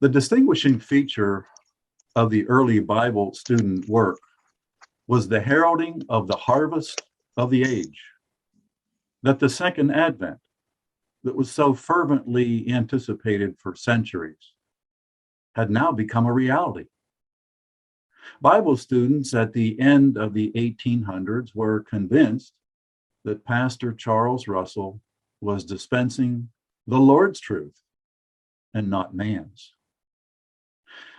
The distinguishing feature of the early Bible student work was the heralding of the harvest of the age, that the second advent that was so fervently anticipated for centuries had now become a reality. Bible students at the end of the 1800s were convinced that Pastor Charles Russell was dispensing the Lord's truth and not man's.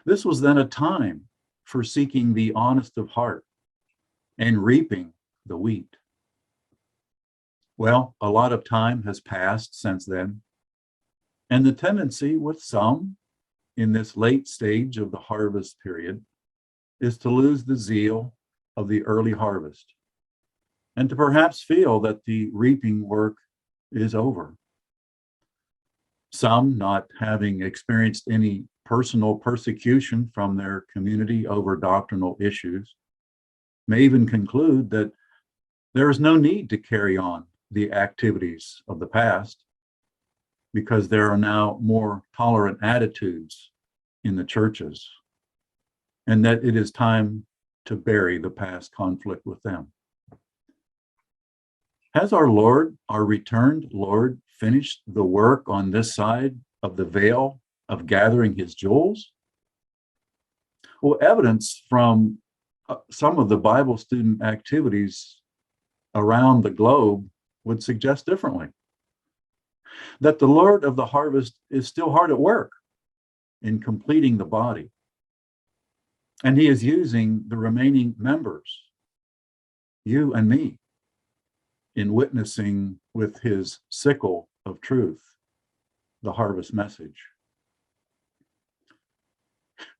This was then a time for seeking the honest of heart and reaping the wheat. Well, a lot of time has passed since then, and the tendency with some in this late stage of the harvest period is to lose the zeal of the early harvest and to perhaps feel that the reaping work is over. Some, not having experienced any personal persecution from their community over doctrinal issues, may even conclude that there is no need to carry on the activities of the past because there are now more tolerant attitudes in the churches, and that it is time to bury the past conflict with them. Has our Lord, our returned Lord, finished the work on this side of the veil of gathering his jewels? Well, evidence from some of the Bible student activities around the globe would suggest differently. That the Lord of the harvest is still hard at work in completing the body. And he is using the remaining members, you and me, in witnessing with his sickle of truth, the harvest message.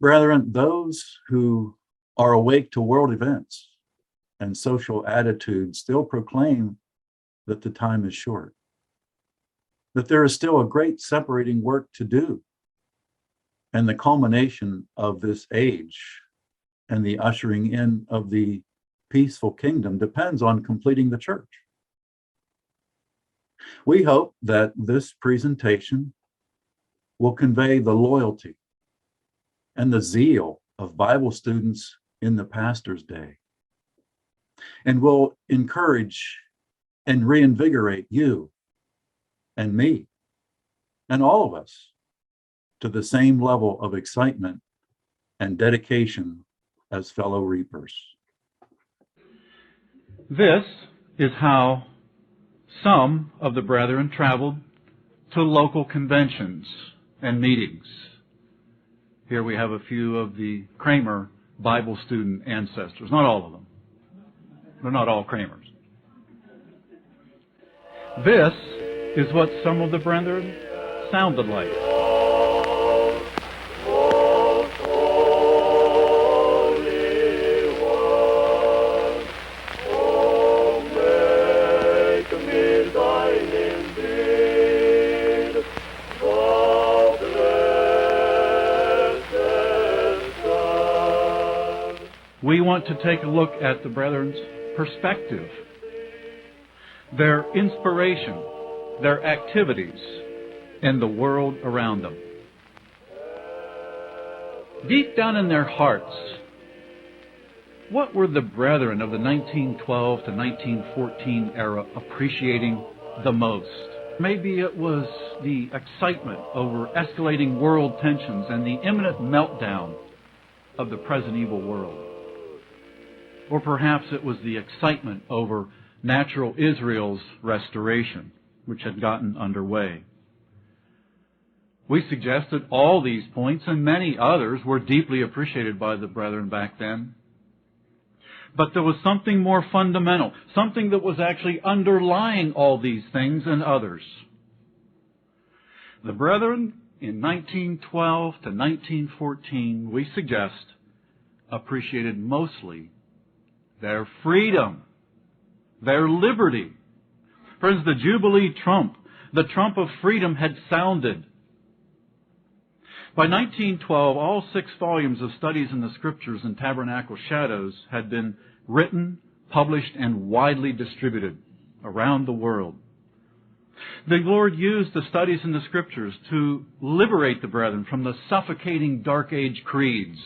Brethren, those who are awake to world events and social attitudes still proclaim that the time is short, that there is still a great separating work to do, and the culmination of this age and the ushering in of the peaceful kingdom depends on completing the church. We hope that this presentation will convey the loyalty and the zeal of Bible students in the pastor's day, and will encourage and reinvigorate you and me and all of us to the same level of excitement and dedication as fellow reapers. This is how some of the brethren traveled to local conventions and meetings. Here we have a few of the Kramer Bible student ancestors. Not all of them. They're not all Kramers. This is what some of the brethren sounded like. We want to take a look at the brethren's perspective, their inspiration, their activities, and the world around them. Deep down in their hearts, what were the brethren of the 1912 to 1914 era appreciating the most? Maybe it was the excitement over escalating world tensions and the imminent meltdown of the present evil world. Or perhaps it was the excitement over natural Israel's restoration, which had gotten underway. We suggest that all these points and many others were deeply appreciated by the brethren back then. But there was something more fundamental, something that was actually underlying all these things and others. The brethren in 1912 to 1914, we suggest, appreciated mostly their freedom, their liberty. Friends, the Jubilee trump, the trump of freedom had sounded. By 1912, all 6 volumes of Studies in the Scriptures and Tabernacle Shadows had been written, published, and widely distributed around the world. The Lord used the studies in the Scriptures to liberate the brethren from the suffocating Dark Age creeds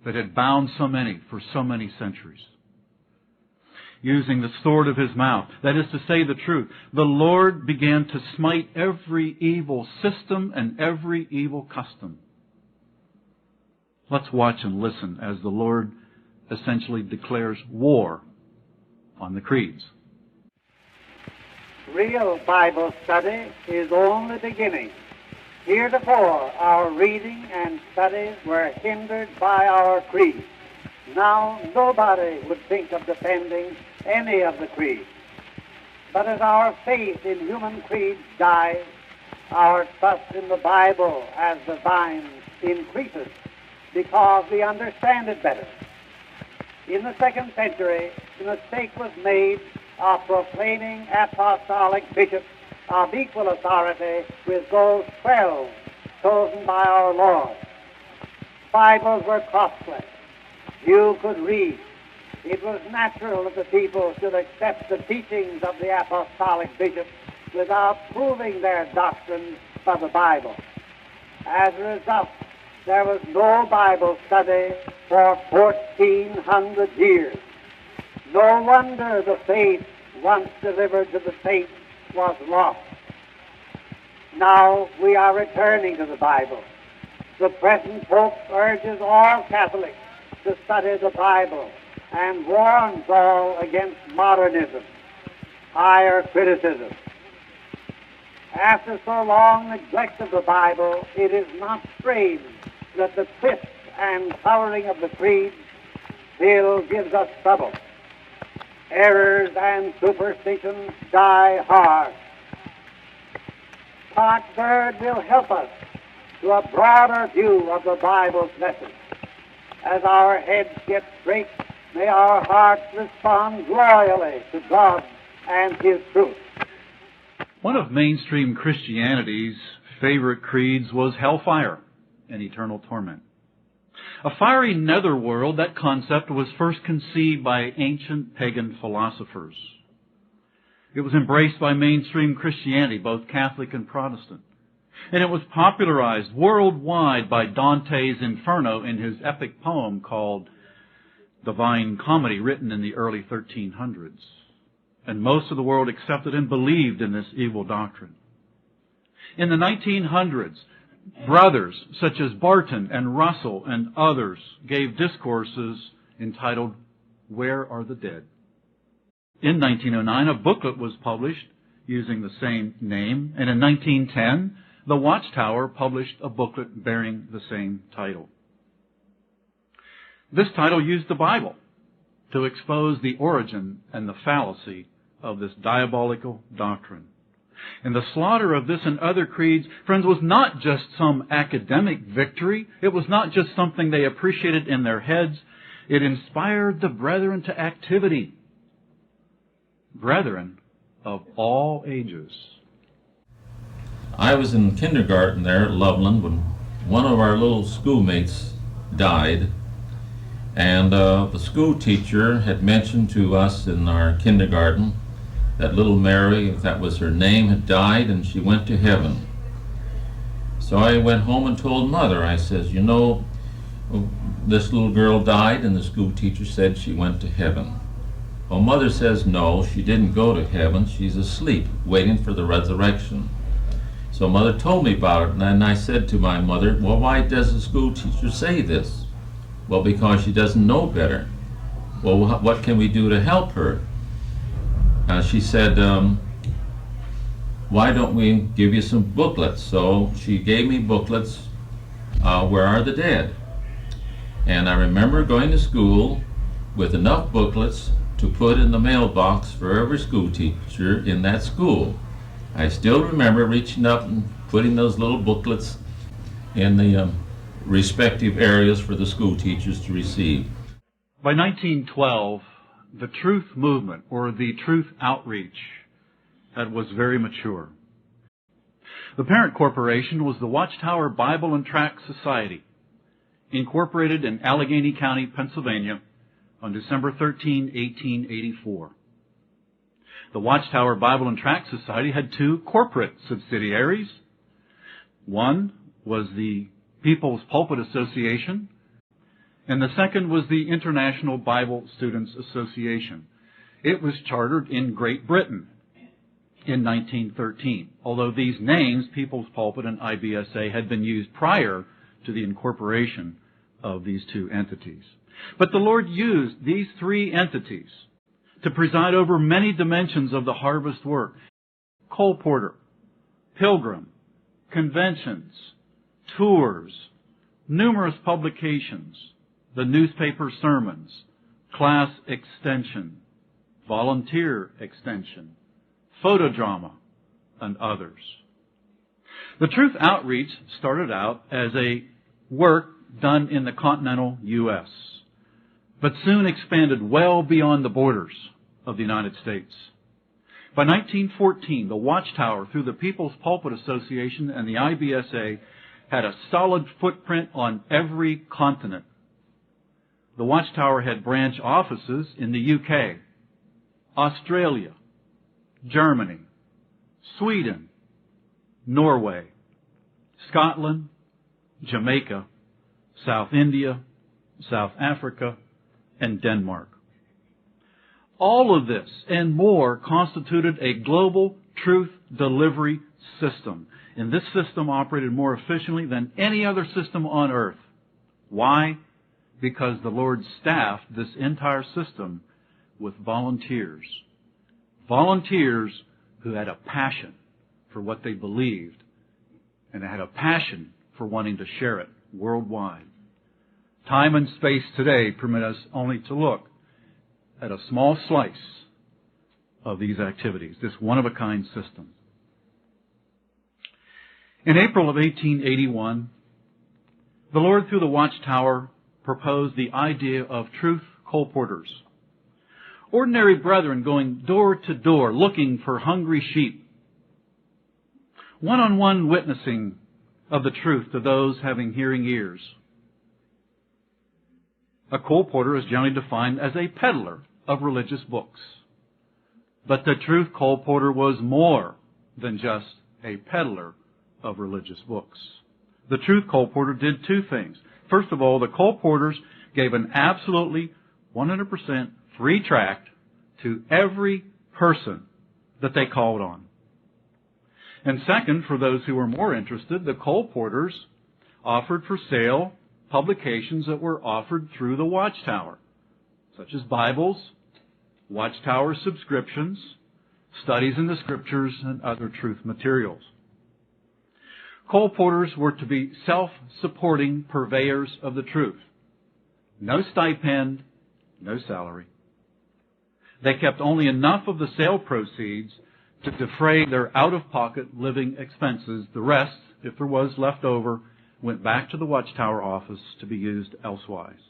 that had bound so many for so many centuries. Using the sword of His mouth, that is to say the truth, the Lord began to smite every evil system and every evil custom. Let's watch and listen as the Lord essentially declares war on the creeds. Real Bible study is only beginning. Heretofore, our reading and studies were hindered by our creed. Now, nobody would think of defending any of the creeds. But as our faith in human creeds dies, our trust in the Bible as divine increases because we understand it better. In the 2nd century, the mistake was made of proclaiming apostolic bishops of equal authority with those 12 chosen by our Lord. Bibles were costly. Few could read. It was natural that the people should accept the teachings of the apostolic bishops without proving their doctrines by the Bible. As a result, there was no Bible study for 1,400 years. No wonder the faith once delivered to the saints was lost. Now we are returning to the Bible. The present Pope urges all Catholics to study the Bible and warns all against modernism, higher criticism. After so long neglect of the Bible, it is not strange that the twist and coloring of the creeds still gives us trouble. Errors and superstitions die hard. Clark Bird will help us to a broader view of the Bible's message. As our heads get straight, may our hearts respond loyally to God and His truth. One of mainstream Christianity's favorite creeds was hellfire and eternal torment. A fiery netherworld, that concept was first conceived by ancient pagan philosophers. It was embraced by mainstream Christianity, both Catholic and Protestant. And it was popularized worldwide by Dante's Inferno in his epic poem called Divine Comedy, written in the early 1300s. And most of the world accepted and believed in this evil doctrine. In the 1900s, brothers such as Barton and Russell and others gave discourses entitled, Where Are the Dead? In 1909, a booklet was published using the same name, and in 1910, the Watchtower published a booklet bearing the same title. This title used the Bible to expose the origin and the fallacy of this diabolical doctrine. And the slaughter of this and other creeds, friends, was not just some academic victory. It was not just something they appreciated in their heads. It inspired the brethren to activity. Brethren of all ages. I was in kindergarten there at Loveland when one of our little schoolmates died. And the school teacher had mentioned to us in our kindergarten that little Mary, if that was her name, had died and she went to heaven. So I went home and told Mother, I says, you know, this little girl died and the school teacher said she went to heaven. Well, Mother says, no, she didn't go to heaven. She's asleep, waiting for the resurrection. So Mother told me about it, and then I said to my mother, well, why does the school teacher say this? Well, because she doesn't know better. Well, what can we do to help her? She said, why don't we give you some booklets? So she gave me booklets, Where Are the Dead? And I remember going to school with enough booklets to put in the mailbox for every school teacher in that school. I still remember reaching up and putting those little booklets in the respective areas for the school teachers to receive. By 1912, the truth movement, or the truth outreach, that was very mature. The parent corporation was the Watchtower Bible and Tract Society, incorporated in Allegheny County, Pennsylvania, on December 13, 1884. The Watchtower Bible and Tract Society had two corporate subsidiaries. One was the People's Pulpit Association, and the second was the International Bible Students Association. It was chartered in Great Britain in 1913, although these names, People's Pulpit and IBSA, had been used prior to the incorporation of these two entities. But the Lord used these three entities to preside over many dimensions of the harvest work: colporter, pilgrim, conventions, tours, numerous publications, the newspaper sermons, class extension, volunteer extension, photodrama, and others. The Truth Outreach started out as a work done in the continental U.S., but soon expanded well beyond the borders of the United States. By 1914, the Watchtower, through the People's Pulpit Association and the IBSA, had a solid footprint on every continent. The Watchtower had branch offices in the UK, Australia, Germany, Sweden, Norway, Scotland, Jamaica, South India, South Africa, and Denmark. All of this and more constituted a global truth delivery system. And this system operated more efficiently than any other system on earth. Why? Because the Lord staffed this entire system with volunteers. Volunteers who had a passion for what they believed and had a passion for wanting to share it worldwide. Time and space today permit us only to look at a small slice of these activities, this one-of-a-kind system. In April of 1881, the Lord, through the Watchtower, proposed the idea of truth colporters. Ordinary brethren going door to door looking for hungry sheep. One-on-one witnessing of the truth to those having hearing ears. A colporter is generally defined as a peddler of religious books. But the truth colporter was more than just a peddler of religious books. The truth colporter did two things. First of all, the colporters gave an absolutely 100% free tract to every person that they called on. And second, for those who were more interested, the colporters offered for sale publications that were offered through the Watchtower, such as Bibles, Watchtower subscriptions, studies in the Scriptures, and other truth materials. Colporters were to be self-supporting purveyors of the truth. No stipend, no salary. They kept only enough of the sale proceeds to defray their out-of-pocket living expenses. The rest, if there was left over, went back to the Watchtower office to be used elsewise.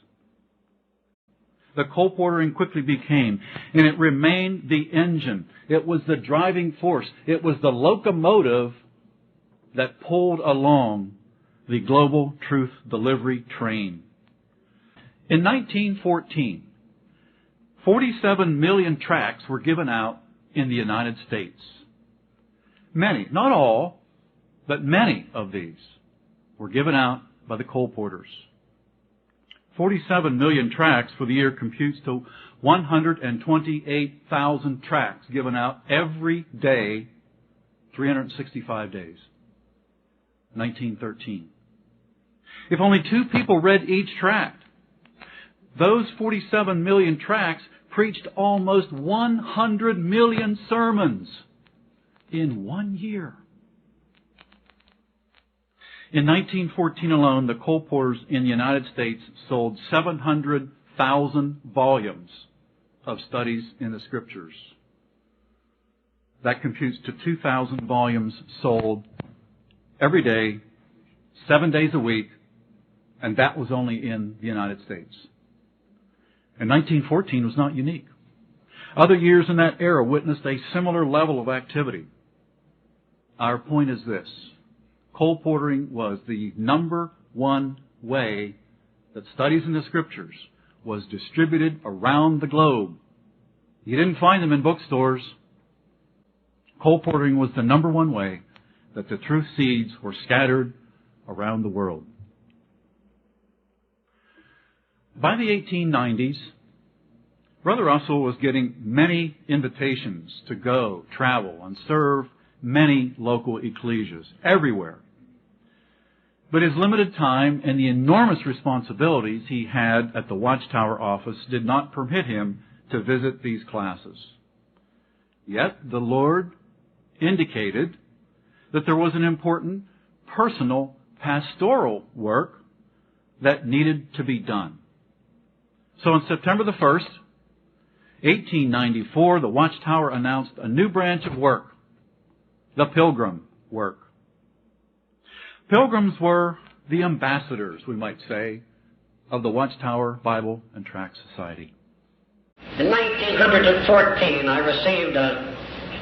The colportering quickly became, and it remained, the engine. It was the driving force. It was the locomotive that pulled along the global truth delivery train. In 1914, 47 million tracts were given out in the United States. Many, not all, but many of these were given out by the colporters. 47 million tracts for the year computes to 128,000 tracts given out every day, 365 days. 1913. If only 2 people read each tract, those 47 million tracts preached almost 100 million sermons in 1 year. In 1914 alone, the colporters in the United States sold 700,000 volumes of studies in the Scriptures. That computes to 2,000 volumes sold every day, 7 days a week, and that was only in the United States. And 1914 was not unique. Other years in that era witnessed a similar level of activity. Our point is this: colportering was the number one way that studies in the Scriptures was distributed around the globe. You didn't find them in bookstores. Coal portering was the number one way that the truth seeds were scattered around the world. By the 1890s, Brother Russell was getting many invitations to go, travel, and serve many local ecclesias everywhere. But his limited time and the enormous responsibilities he had at the Watchtower office did not permit him to visit these classes. Yet the Lord indicated that there was an important personal pastoral work that needed to be done. So on September the 1st, 1894, the Watchtower announced a new branch of work, the Pilgrim work. Pilgrims were the ambassadors, we might say, of the Watchtower Bible and Tract Society. In 1914, I received a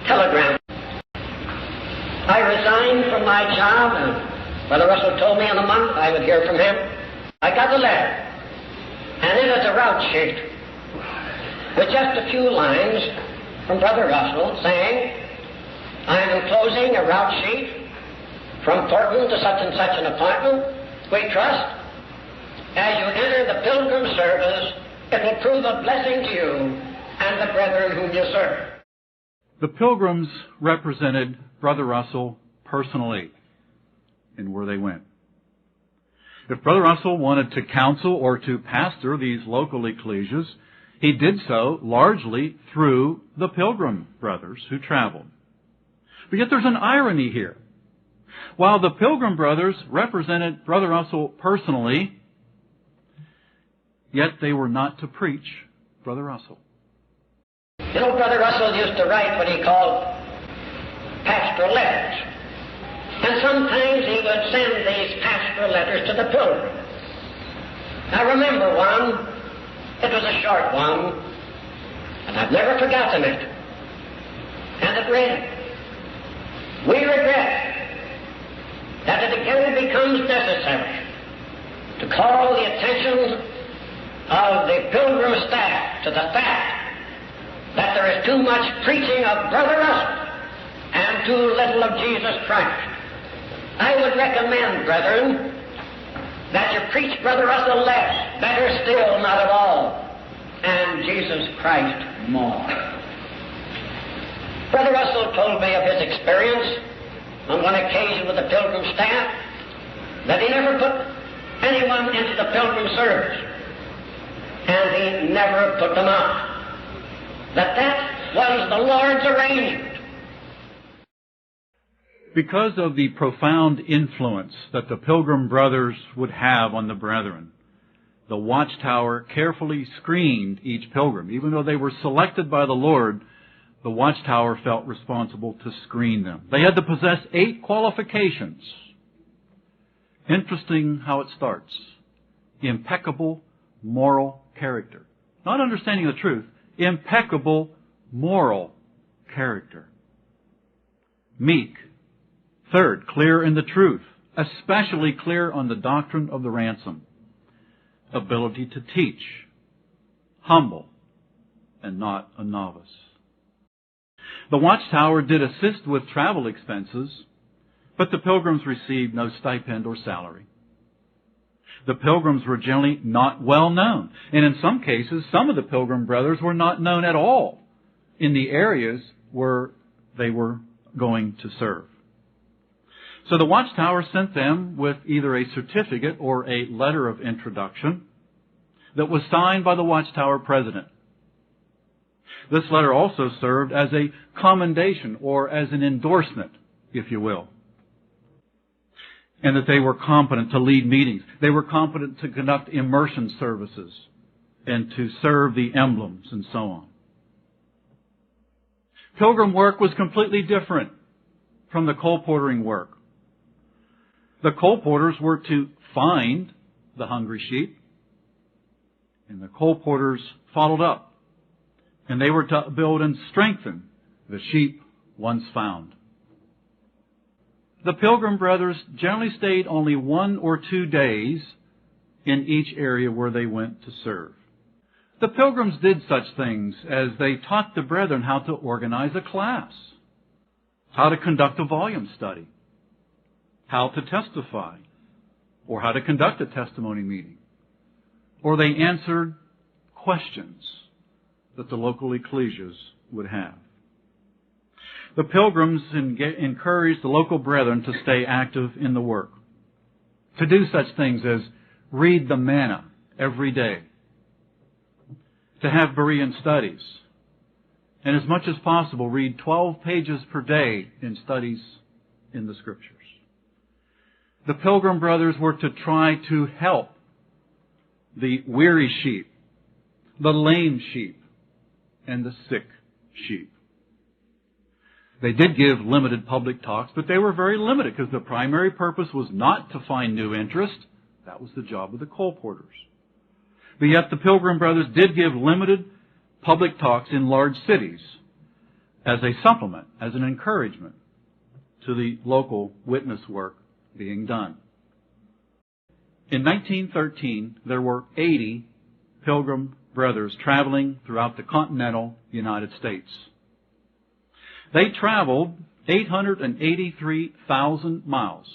telegram. I resigned from my job, and Brother Russell told me in a month I would hear from him. I got the letter, and it is a route sheet with just a few lines from Brother Russell saying, I am enclosing a route sheet from Portland to such and such an appointment. We trust, as you enter the pilgrim service, it will prove a blessing to you and the brethren whom you serve. The Pilgrims represented Brother Russell personally in where they went. If Brother Russell wanted to counsel or to pastor these local ecclesias, he did so largely through the Pilgrim brothers who traveled. But yet there's an irony here. While the Pilgrim brothers represented Brother Russell personally, yet they were not to preach Brother Russell. You know, Brother Russell used to write what he called pastoral letters. And sometimes he would send these pastoral letters to the pilgrims. I remember one. It was a short one, and I've never forgotten it. And it read, we regret that it again becomes necessary to call the attention of the pilgrim staff to the fact that there is too much preaching of Brother Russell and too little of Jesus Christ. I would recommend, brethren, that you preach Brother Russell less, better still, not at all, and Jesus Christ more. Brother Russell told me of his experience on one occasion with the pilgrim staff that he never put anyone into the pilgrim service, and he never put them out. That was the Lord's arrangement. Because of the profound influence that the Pilgrim brothers would have on the brethren, the Watchtower carefully screened each pilgrim. Even though they were selected by the Lord, the Watchtower felt responsible to screen them. They had to possess 8 qualifications. Interesting how it starts. Impeccable moral character. Not understanding the truth. Impeccable moral character. Meek. Third, clear in the truth, especially clear on the doctrine of the ransom. Ability to teach. Humble, and not a novice. The Watchtower did assist with travel expenses, but the pilgrims received no stipend or salary. The pilgrims were generally not well known, and in some cases, some of the Pilgrim brothers were not known at all in the areas where they were going to serve. So the Watchtower sent them with either a certificate or a letter of introduction that was signed by the Watchtower president. This letter also served as a commendation or as an endorsement, if you will. And that they were competent to lead meetings. They were competent to conduct immersion services and to serve the emblems and so on. Pilgrim work was completely different from the coal portering work. The coal porters were to find the hungry sheep, and the coal porters followed up, and they were to build and strengthen the sheep once found. The Pilgrim brothers generally stayed only 1 or 2 days in each area where they went to serve. The Pilgrims did such things as they taught the brethren how to organize a class. how to conduct a volume study, how to testify, or how to conduct a testimony meeting. Or they answered questions that the local ecclesias would have. The pilgrims encouraged the local brethren to stay active in the work, to do such things as read the manna every day, to have Berean studies, and as much as possible read 12 pages per day in studies in the Scriptures. The Pilgrim Brothers were to try to help the weary sheep, the lame sheep, and the sick sheep. They did give limited public talks, but they were very limited because the primary purpose was not to find new interest. That was the job of the colporteurs. But yet the Pilgrim Brothers did give limited public talks in large cities as a supplement, as an encouragement to the local witness work being done. In 1913, there were 80 Pilgrim Brothers traveling throughout the continental United States. They traveled 883,000 miles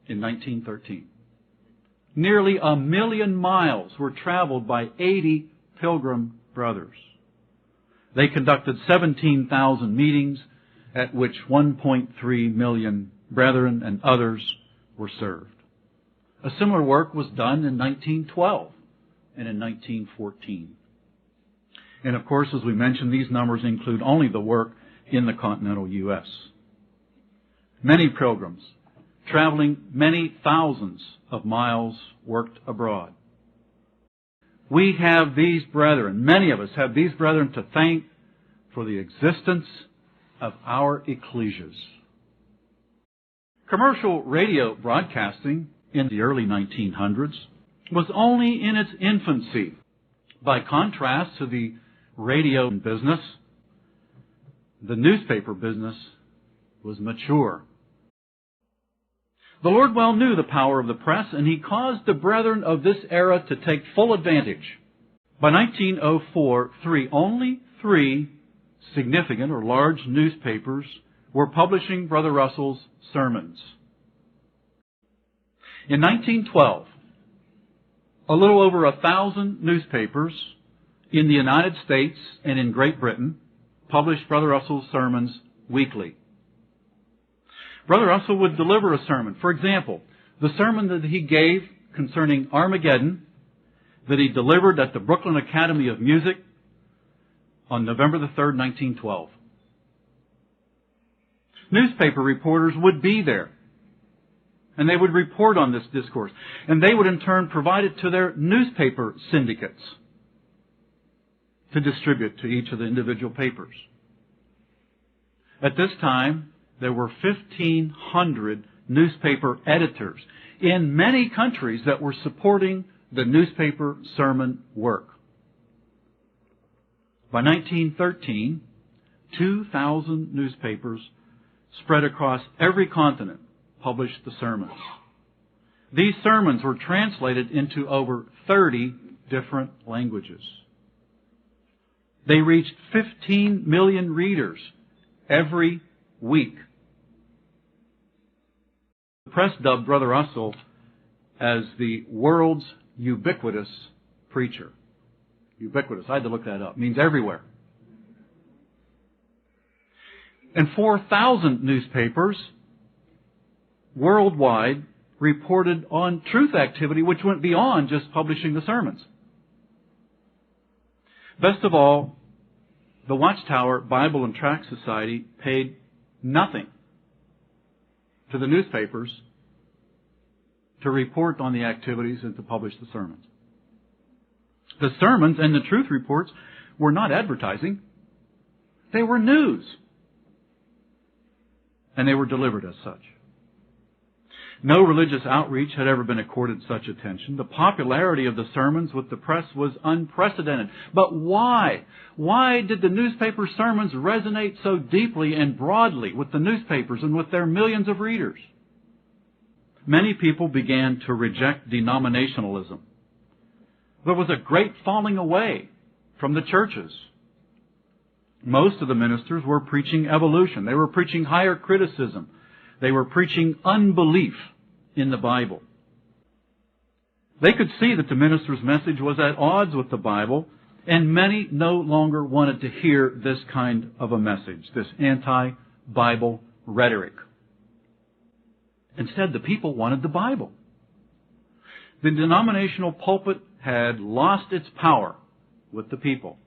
in 1913. Nearly 1 million miles were traveled by 80 Pilgrim Brothers. They conducted 17,000 meetings at which 1.3 million brethren and others were served. A similar work was done in 1912 and in 1914. And of course, as we mentioned, these numbers include only the work in the continental U.S. Many pilgrims, traveling many thousands of miles, worked abroad. We have these brethren, many of us have these brethren to thank for the existence of our ecclesias. Commercial radio broadcasting in the early 1900s was only in its infancy. By contrast to the radio business, the newspaper business was mature. The Lord well knew the power of the press, and He caused the brethren of this era to take full advantage. By 1904, only three significant or large newspapers were publishing Brother Russell's sermons. In 1912, a little over 1,000 newspapers in the United States and in Great Britain published Brother Russell's sermons weekly. Brother Russell would deliver a sermon. For example, the sermon that he gave concerning Armageddon that he delivered at the Brooklyn Academy of Music on November the 3rd, 1912. Newspaper reporters would be there, and they would report on this discourse, and they would in turn provide it to their newspaper syndicates to distribute to each of the individual papers. At this time, there were 1,500 newspaper editors in many countries that were supporting the newspaper sermon work. By 1913, 2,000 newspapers spread across every continent published the sermons. These sermons were translated into over 30 different languages. They reached 15 million readers every week. The press dubbed Brother Russell as the world's ubiquitous preacher. Ubiquitous, I had to look that up. It means everywhere. And 4,000 newspapers worldwide reported on truth activity which went beyond just publishing the sermons. Best of all, the Watchtower Bible and Tract Society paid nothing to the newspapers to report on the activities and to publish the sermons. The sermons and the truth reports were not advertising. They were news. And they were delivered as such. No religious outreach had ever been accorded such attention. The popularity of the sermons with the press was unprecedented. But why? Why did the newspaper sermons resonate so deeply and broadly with the newspapers and with their millions of readers? Many people began to reject denominationalism. There was a great falling away from the churches. Most of the ministers were preaching evolution. They were preaching higher criticism. They were preaching unbelief in the Bible. They could see that the minister's message was at odds with the Bible, and many no longer wanted to hear this kind of a message, this anti-Bible rhetoric. Instead, the people wanted the Bible. The denominational pulpit had lost its power with the people.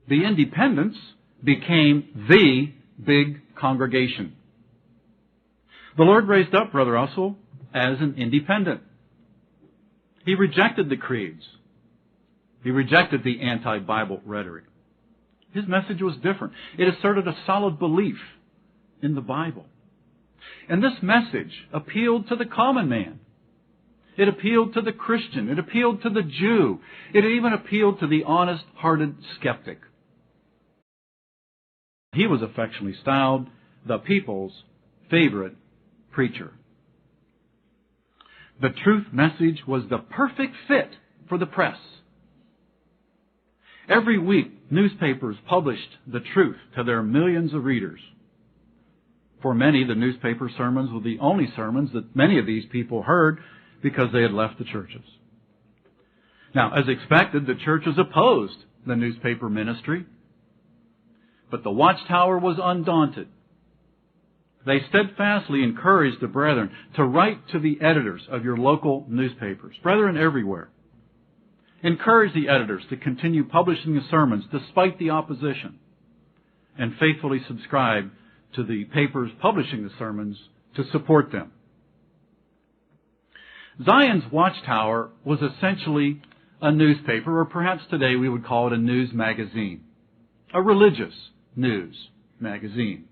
The independents became the big congregation. The Lord raised up Brother Russell as an independent. He rejected the creeds. He rejected the anti-Bible rhetoric. His message was different. It asserted a solid belief in the Bible. And this message appealed to the common man. It appealed to the Christian. It appealed to the Jew. It even appealed to the honest-hearted skeptic. He was affectionately styled the people's favorite preacher. The truth message was the perfect fit for the press. Every week, newspapers published the truth to their millions of readers. For many, the newspaper sermons were the only sermons that many of these people heard because they had left the churches. Now, as expected, the churches opposed the newspaper ministry, but the Watchtower was undaunted. They steadfastly encouraged the brethren to write to the editors of your local newspapers, brethren everywhere. Encourage the editors to continue publishing the sermons despite the opposition, and faithfully subscribe to the papers publishing the sermons to support them. Zion's Watchtower was essentially a newspaper, or perhaps today we would call it a news magazine, a religious news magazine.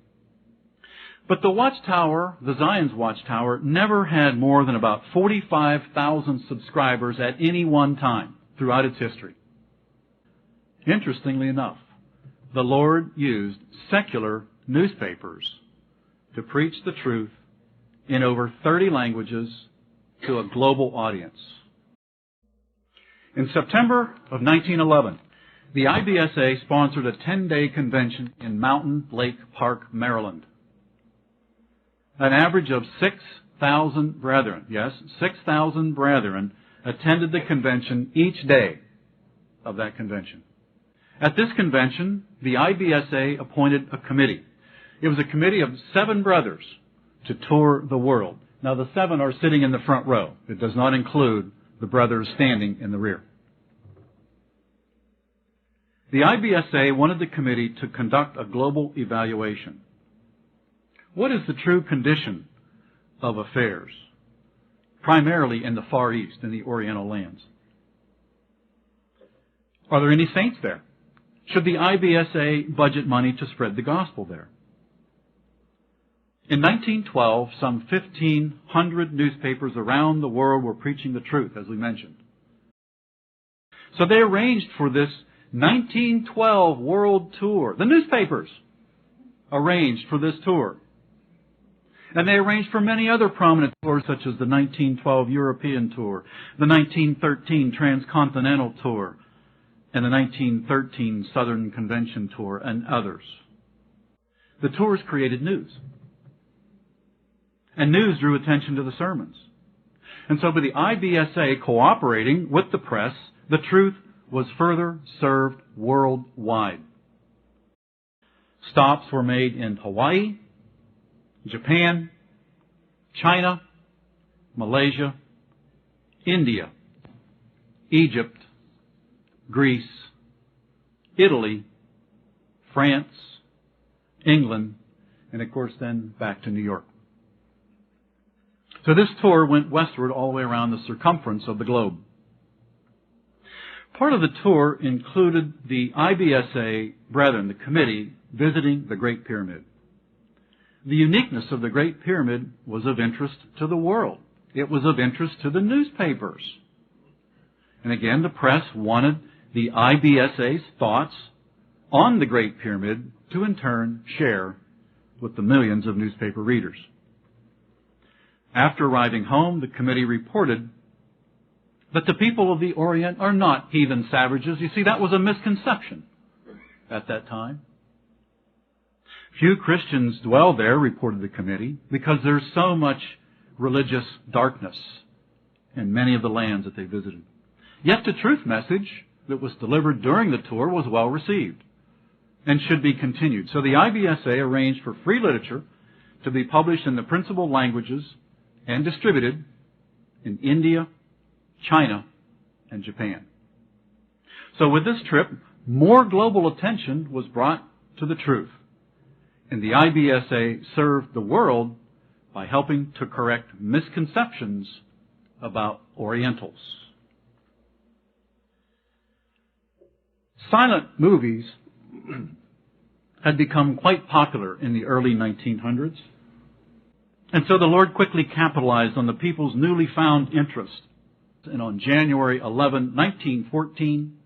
But the Watchtower, the Zion's Watchtower, never had more than about 45,000 subscribers at any one time throughout its history. Interestingly enough, the Lord used secular newspapers to preach the truth in over 30 languages to a global audience. In September of 1911, the IBSA sponsored a 10-day convention in Mountain Lake Park, Maryland. An average of 6,000 brethren, yes, 6,000 brethren attended the convention each day of that convention. At this convention, the IBSA appointed a committee. It was a committee of 7 brothers to tour the world. Now, the 7 are sitting in the front row. It does not include the brothers standing in the rear. The IBSA wanted the committee to conduct a global evaluation. What is the true condition of affairs, primarily in the Far East, in the Oriental lands? Are there any saints there? Should the IBSA budget money to spread the gospel there? In 1912, some 1,500 newspapers around the world were preaching the truth, as we mentioned. So they arranged for this 1912 world tour. The newspapers arranged for this tour. And they arranged for many other prominent tours, such as the 1912 European Tour, the 1913 Transcontinental Tour, and the 1913 Southern Convention Tour, and others. The tours created news. And news drew attention to the sermons. And so by the IBSA cooperating with the press, the truth was further served worldwide. Stops were made in Hawaii, Japan, China, Malaysia, India, Egypt, Greece, Italy, France, England, and of course then back to New York. So this tour went westward all the way around the circumference of the globe. Part of the tour included the IBSA brethren, the committee, visiting the Great Pyramid. The uniqueness of the Great Pyramid was of interest to the world. It was of interest to the newspapers. And again, the press wanted the IBSA's thoughts on the Great Pyramid to in turn share with the millions of newspaper readers. After arriving home, the committee reported that the people of the Orient are not heathen savages. You see, that was a misconception at that time. Few Christians dwell there, reported the committee, because there's so much religious darkness in many of the lands that they visited. Yet the truth message that was delivered during the tour was well received and should be continued. So the IBSA arranged for free literature to be published in the principal languages and distributed in India, China, and Japan. So with this trip, more global attention was brought to the truth. And the IBSA served the world by helping to correct misconceptions about Orientals. Silent movies had become quite popular in the early 1900s. And so the Lord quickly capitalized on the people's newly found interest. And on January 11, 1914,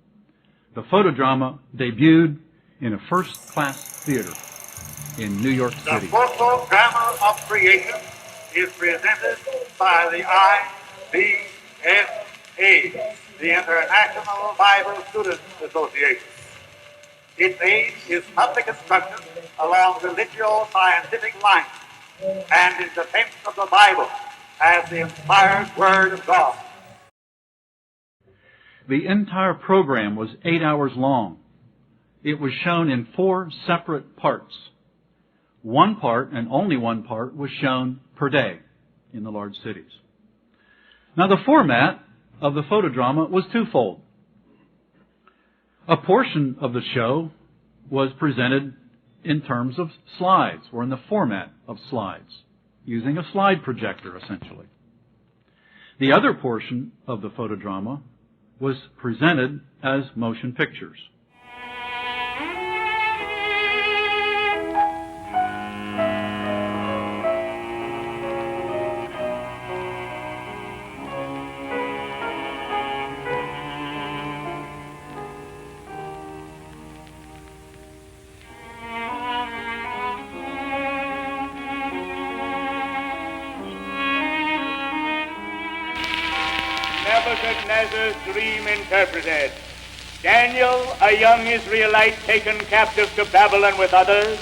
the photodrama debuted in a first-class theater in New York City. The photodrama of creation is presented by the IBSA, the International Bible Students Association. Its aim is public instruction along religio-scientific lines and in defense of the Bible as the inspired Word of God. The entire program was 8 hours long. It was shown in 4 separate parts. One part, and only one part, was shown per day in the large cities. Now the format of the photodrama was twofold. A portion of the show was presented in terms of slides, or in the format of slides, using a slide projector, essentially. The other portion of the photodrama was presented as motion pictures. Nebuchadnezzar's dream interpreted. Daniel, a young Israelite taken captive to Babylon with others,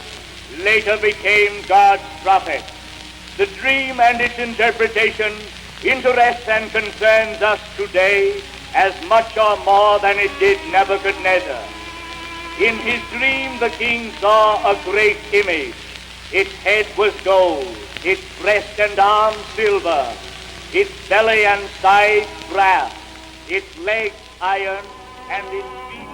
later became God's prophet. The dream and its interpretation interests and concerns us today as much or more than it did Nebuchadnezzar. In his dream, the king saw a great image. Its head was gold, its breast and arms silver, its belly and sides brass, its legs iron, and its feet.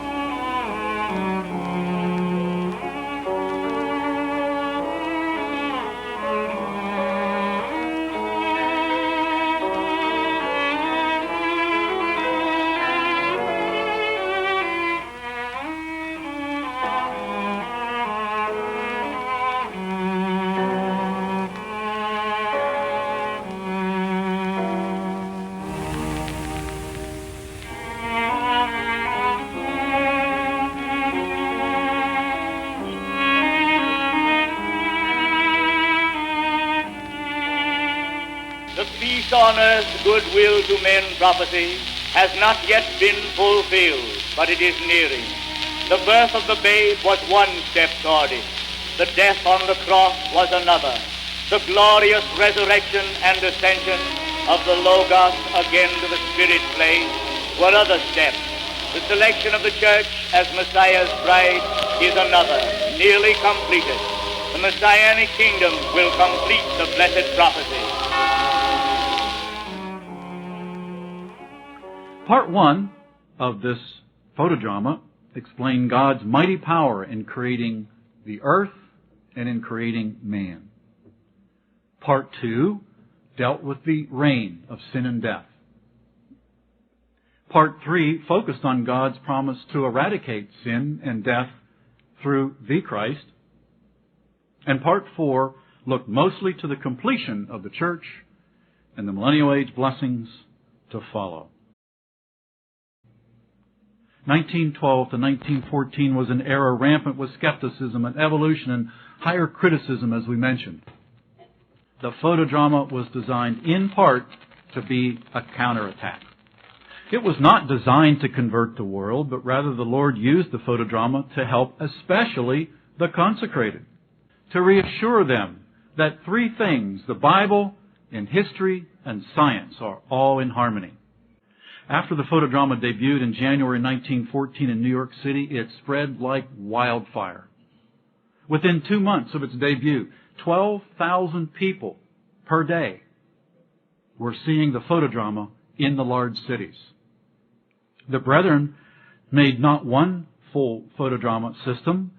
Peace on earth, goodwill to men prophecy has not yet been fulfilled, but it is nearing. The birth of the babe was one step toward it. The death on the cross was another. The glorious resurrection and ascension of the Logos again to the Spirit place were other steps. The selection of the church as Messiah's bride is another, nearly completed. The Messianic kingdom will complete the blessed prophecy. Part 1 of this photodrama explained God's mighty power in creating the earth and in creating man. Part 2 dealt with the reign of sin and death. Part 3 focused on God's promise to eradicate sin and death through the Christ. And Part 4 looked mostly to the completion of the church and the millennial age blessings to follow. 1912 to 1914 was an era rampant with skepticism and evolution and higher criticism, as we mentioned. The photodrama was designed in part to be a counterattack. It was not designed to convert the world, but rather the Lord used the photodrama to help especially the consecrated, to reassure them that three things, the Bible and history and science, are all in harmony. After the photodrama debuted in January 1914 in New York City, it spread like wildfire. Within 2 months of its debut, 12,000 people per day were seeing the photodrama in the large cities. The Brethren made not one full photodrama system,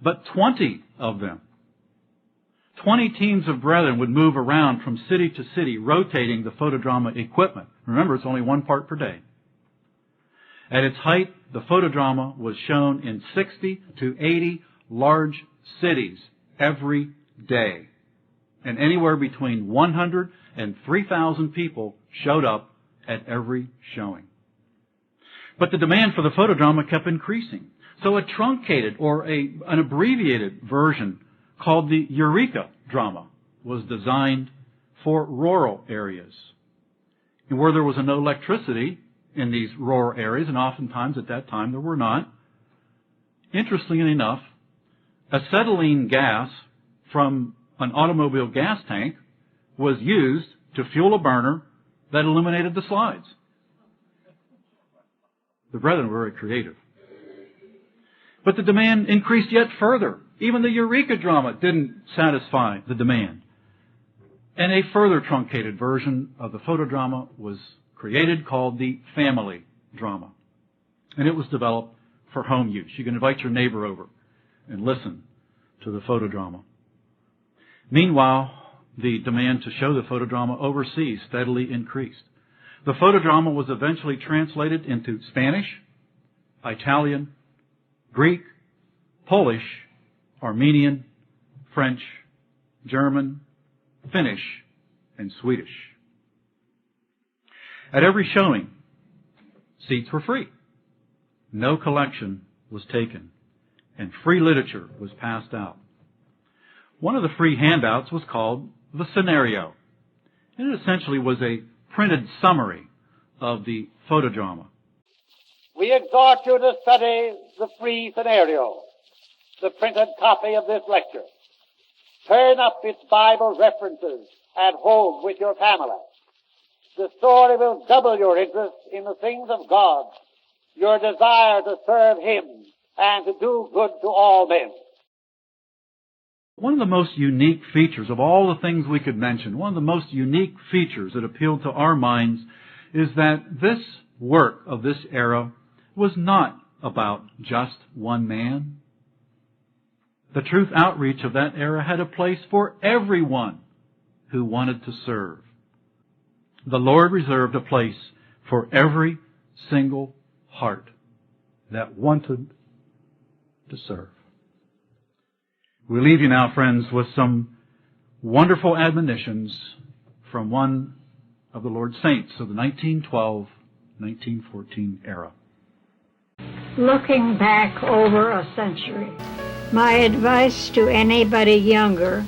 but 20 of them. 20 teams of Brethren would move around from city to city, rotating the photodrama equipment. Remember, it's only one part per day. At its height, the photodrama was shown in 60 to 80 large cities every day. And anywhere between 100 and 3,000 people showed up at every showing. But the demand for the photodrama kept increasing. So a truncated or an abbreviated version called the Eureka drama was designed for rural areas. And where there was no electricity in these rural areas, and oftentimes at that time there were not, interestingly enough, acetylene gas from an automobile gas tank was used to fuel a burner that illuminated the slides. The Brethren were very creative. But the demand increased yet further. Even the Eureka drama didn't satisfy the demand. And a further truncated version of the photodrama was created called the family drama. And it was developed for home use. You can invite your neighbor over and listen to the photodrama. Meanwhile, the demand to show the photodrama overseas steadily increased. The photodrama was eventually translated into Spanish, Italian, Greek, Polish, Armenian, French, German, Finnish, and Swedish. At every showing, seats were free. No collection was taken, and free literature was passed out. One of the free handouts was called the scenario, and it essentially was a printed summary of the photodrama. We exhort you to study the free scenario, the printed copy of this lecture. Turn up its Bible references at home with your family. The story will double your interest in the things of God, your desire to serve Him, and to do good to all men. One of the most unique features of all the things we could mention, one of the most unique features that appealed to our minds is that this work of this era was not about just one man. The truth outreach of that era had a place for everyone who wanted to serve. The Lord reserved a place for every single heart that wanted to serve. We leave you now, friends, with some wonderful admonitions from one of the Lord's saints of the 1912-1914 era. Looking back over a century, my advice to anybody younger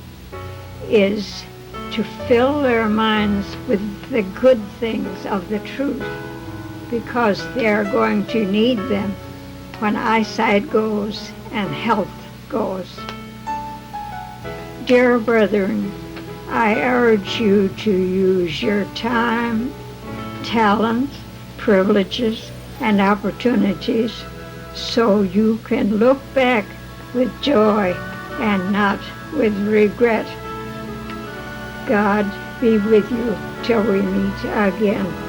is to fill their minds with the good things of the truth, because they are going to need them when eyesight goes and health goes. Dear brethren, I urge you to use your time, talent, privileges, and opportunities so you can look back with joy and not with regret. God be with you till we meet again.